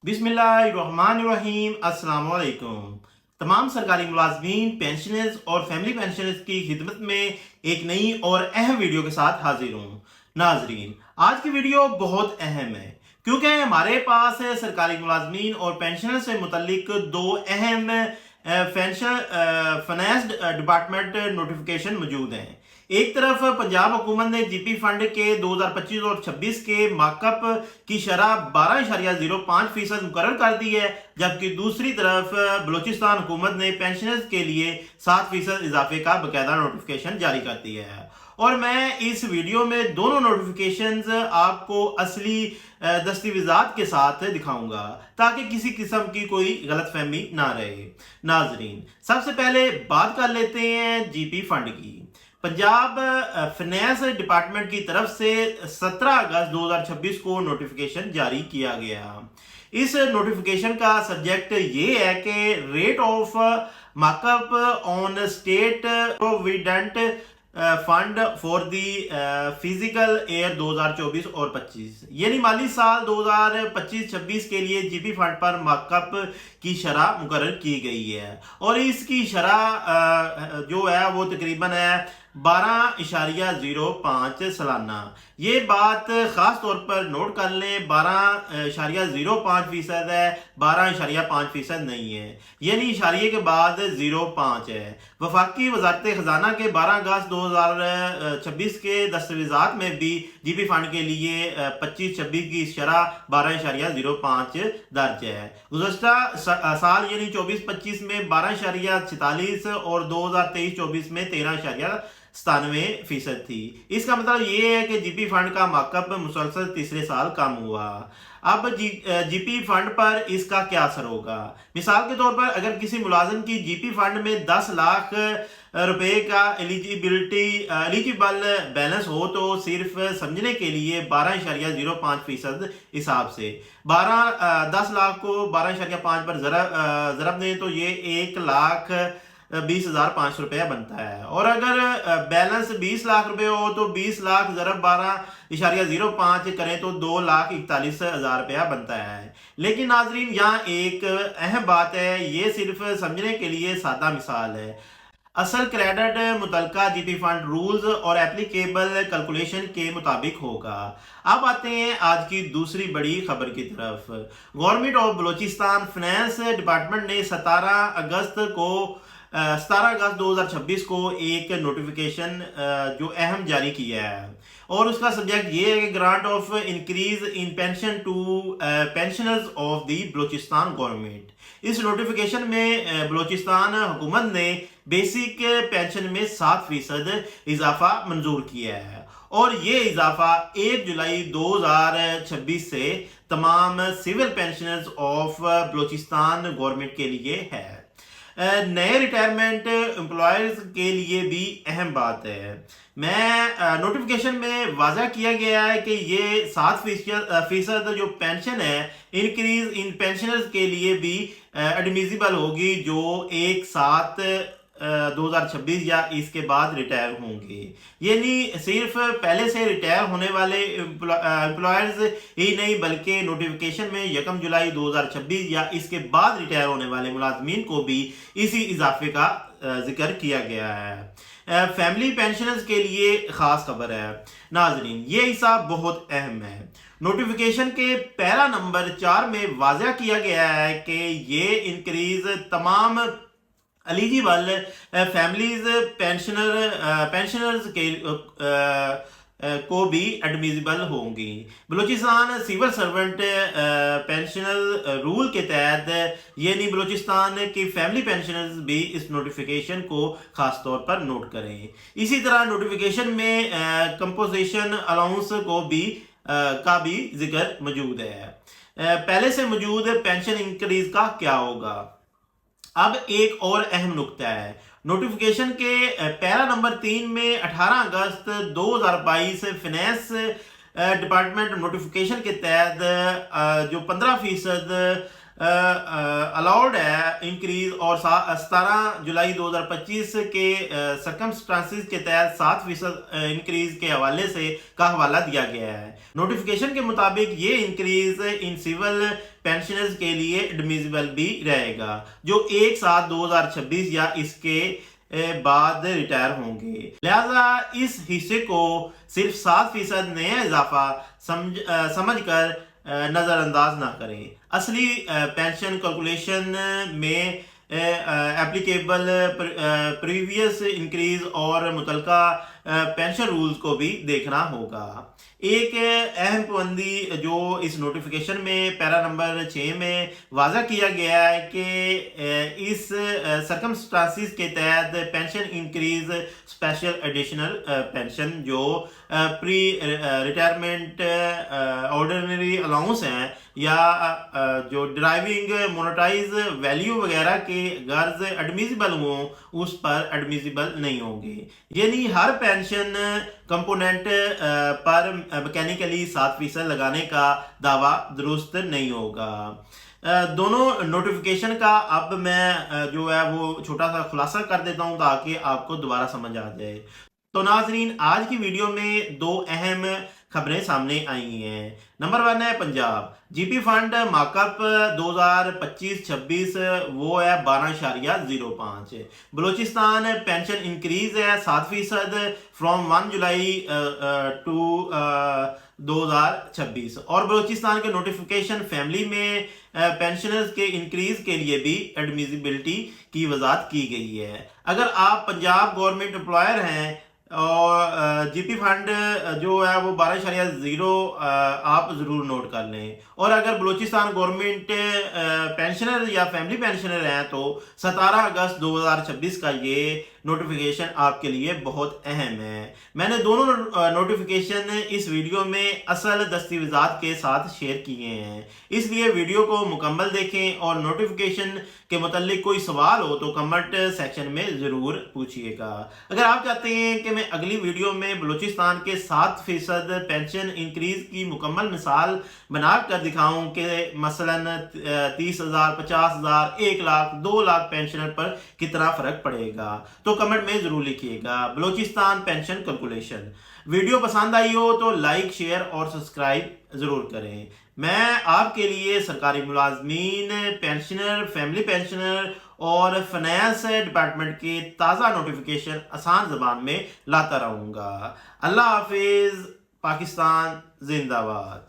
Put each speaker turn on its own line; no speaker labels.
बिस्मिल्लाहिर्रहमानिर्रहीम। अस्सलाम वालेकुम। तमाम सरकारी मुलाजमीन, पेंशनर्स और फैमिली पेंशनर्स की खिदमत में एक नई और अहम वीडियो के साथ हाजिर हूँ। नाजरीन, आज की वीडियो बहुत अहम है क्योंकि हमारे पास सरकारी मुलाजमीन और पेंशनर से मुतल्लिक दो अहम फाइनेंस डिपार्टमेंट नोटिफिकेशन मौजूद हैं। एक तरफ पंजाब हुकूमत ने जीपी फंड के 2025 और 26 के मार्कअप की शरह 12.05% मुकर्रर कर दी है, जबकि दूसरी तरफ बलूचिस्तान हुकूमत ने पेंशनर्स के लिए 7% इजाफे का बकायदा नोटिफिकेशन जारी कर दिया है। और मैं इस वीडियो में दोनों नोटिफिकेशंस आपको असली दस्तावेजात के साथ दिखाऊंगा ताकि किसी किस्म की कोई गलतफहमी ना रहे। नाजरीन, सबसे पहले बात कर लेते हैं जीपी फंड की। पंजाब फाइनेंस डिपार्टमेंट की तरफ से 17 अगस्त 2026 को नोटिफिकेशन जारी किया गया। इस नोटिफिकेशन का सब्जेक्ट ये है कि rate of markup on state provident fund for the physical year 2024 और 25, यानी माली साल 2025-26 के लिए जीपी फंड पर मार्कअप की शरह मुकर्रर की गई है और इसकी शरह जो है वो तकरीबन है 12.05 सालाना। ये बात खास तौर पर नोट कर लें, 12.05% है, 12.5% नहीं है, यानी इशारिये के बाद 0.5 है। वफाकी वजारत खजाना के 12 अगस्त 2026 के दस्तावेजात में भी जीपी फंड के लिए 25-26 की शरह 12.05 दर्ज है। गुज़श्ता साल यानी 24-25 में 12.46 और 2023-24 में 13.97% थी। इसका मतलब ये है कि जीपी फंड का मार्कअप मुसलसल तीसरे साल कम हुआ। अब जीपी फंड पर इसका क्या असर होगा? मिसाल के तौर पर अगर किसी मुलाजिम की जीपी फंड में 10 लाख रुपए का एलिजिबल बैलेंस हो तो सिर्फ समझने के लिए 12.05% हिसाब से 10 लाख को 12.5 पर ज़रब दें तो ये 1,20,500 रुपया बनता है। और अगर बैलेंस 20 लाख रुपए हो तो 20 लाख ज़रब 12.05 करें तो 2,41,000 रुपया बनता है। लेकिन नाजरीन, यहाँ एक अहम बात है, ये सिर्फ समझने के लिए सादा मिसाल है। असल क्रेडिट मुतलका जीपी फंड रूल्स और एप्लीकेबल कैलकुलेशन के मुताबिक होगा। अब आते हैं आज की दूसरी बड़ी खबर की तरफ। Government of Balochistan finance department ने 17 अगस्त 2026 को एक नोटिफिकेशन जो अहम जारी किया है और उसका सब्जेक्ट ये है कि grant of increase in pension to pensioners of the Balochistan government. इस नोटिफिकेशन में बलूचिस्तान हुकूमत ने बेसिक पेंशन में 7% इजाफा मंजूर किया है और ये इजाफा 1 जुलाई 2026 से तमाम civil pensioners of Balochistan government के लिए है। नए रिटायरमेंट एम्प्लॉयर्स के लिए भी अहम बात है। मैं नोटिफिकेशन में वाज़ा किया गया है कि ये 7% जो पेंशन है इंक्रीज इन पेंशनर्स के लिए भी एडमिजिबल होगी जो 1/7/2026 या इसके बाद रिटायर होंगे। यानी सिर्फ पहले से रिटायर होने वाले एम्प्लॉयर्स ही नहीं बल्कि नोटिफिकेशन में 1 जुलाई 2026 या इसके बाद रिटायर होने वाले मुलाजमीन को भी इसी इजाफे का जिक्र किया गया है। फैमिली पेंशनर्स के लिए खास खबर है। नाजरीन, ये हिस्सा बहुत अहम है। नोटिफिकेशन के पैरा नंबर 4 में वाज़ा किया गया है कि ये इंक्रीज तमाम एलिजिबल फैमिलीज पेंशनर्स के को भी एडमिजिबल होंगी। Balochistan civil servant pensioner rule के तहत यानी बलूचिस्तान की फैमिली पेंशनर्स भी इस नोटिफिकेशन को खास तौर पर नोट करें। इसी तरह नोटिफिकेशन में कंपोजिशन अलाउंस को भी का भी जिक्र मौजूद है। पहले से मौजूद पेंशन इंक्रीज का क्या होगा? अब एक और अहम नुक्ता है। नोटिफिकेशन के पैरा नंबर 3 में 18 अगस्त 2022 फाइनेंस डिपार्टमेंट नोटिफिकेशन के तहत जो 15% अलाउड है इंक्रीज, और 17 जुलाई 2025 के सर्कमस्टांसिस के तहत 7% इंक्रीज के हवाले से का हवाला दिया गया है। नोटिफिकेशन के मुताबिक ये इंक्रीज इन सिविल पेंशनर्स के लिए एडमिसिबल भी रहेगा जो 1/7/2026 या इसके बाद रिटायर होंगे। लिहाजा इस हिस्से को सिर्फ 7% नया इजाफा समझकर नज़रअंदाज ना करें। असली पेंशन कैलकुलेशन में एप्लीकेबल प्रीवियस इंक्रीज और मुतलका पेंशन रूल्स को भी देखना होगा। एक अहम पाबंदी जो इस नोटिफिकेशन में पैरा नंबर 6 में वाज़ा किया गया है कि इस सर्कमस्टांसिस के तहत pension increase special additional pension जो प्री रिटायरमेंट ऑर्डिनरी अलाउंस हैं या जो ड्राइविंग मोनेटाइज वैल्यू वगैरह के गर्ज एडमिसिबल हों उस पर एडमिसिबल नहीं होंगे। यानी हर पेंशन कंपोनेंट पर मैकेनिकली 7% लगाने का दावा दुरुस्त नहीं होगा। दोनों नोटिफिकेशन का अब मैं जो है वो छोटा सा खुलासा कर देता हूं ताकि आपको दोबारा समझ आ जाए। तो नाजरीन, आज की वीडियो में दो अहम खबरें सामने आई हैं। नंबर 1 है पंजाब जीपी फंड मार्कअप 2025-26 वो है 12.05। बलूचिस्तान पेंशन इंक्रीज है 7% फ्रॉम 1 जुलाई टू 2026। और बलूचिस्तान के नोटिफिकेशन फैमिली में पेंशनर्स के इंक्रीज के लिए भी एडमिसिबिलिटी की वजाहत की गई है। अगर आप पंजाब गवर्नमेंट एम्प्लॉयर हैं और जीपी फंड जो है वो 12.0 आप ज़रूर नोट कर लें। और अगर बलूचिस्तान गवर्नमेंट पेंशनर या फैमिली पेंशनर हैं तो 17 अगस्त 2026 का ये नोटिफिकेशन आपके लिए बहुत अहम है। मैंने दोनों नोटिफिकेशन इस वीडियो में असल दस्तावेज़ात के साथ शेयर किए हैं, इसलिए वीडियो को मुकम्मल देखें और नोटिफिकेशन के मुतालिक कोई सवाल हो तो कमेंट सेक्शन में ज़रूर पूछिएगा। अगर आप चाहते हैं कि मैं अगली वीडियो में बलूचिस्तान के 7% पेंशन इंक्रीज की मुकम्मल मिसाल बना कर दिखाऊं कि मसलन 30,000, 50,000, 1 लाख, 2 लाख पेंशनर पर कितना फ़र्क पड़ेगा, तो कमेंट में ज़रूर लिखिएगा। बलूचिस्तान पेंशन कैलकुलेशन वीडियो पसंद आई हो तो लाइक, शेयर और सब्सक्राइब ज़रूर करें। मैं आपके लिए सरकारी मुलाजमीन, पेंशनर, फैमिली पेंशनर और फाइनेंस डिपार्टमेंट के ताज़ा नोटिफिकेशन आसान ज़बान में लाता रहूँगा। अल्लाह हाफिज़। पाकिस्तान जिंदाबाद।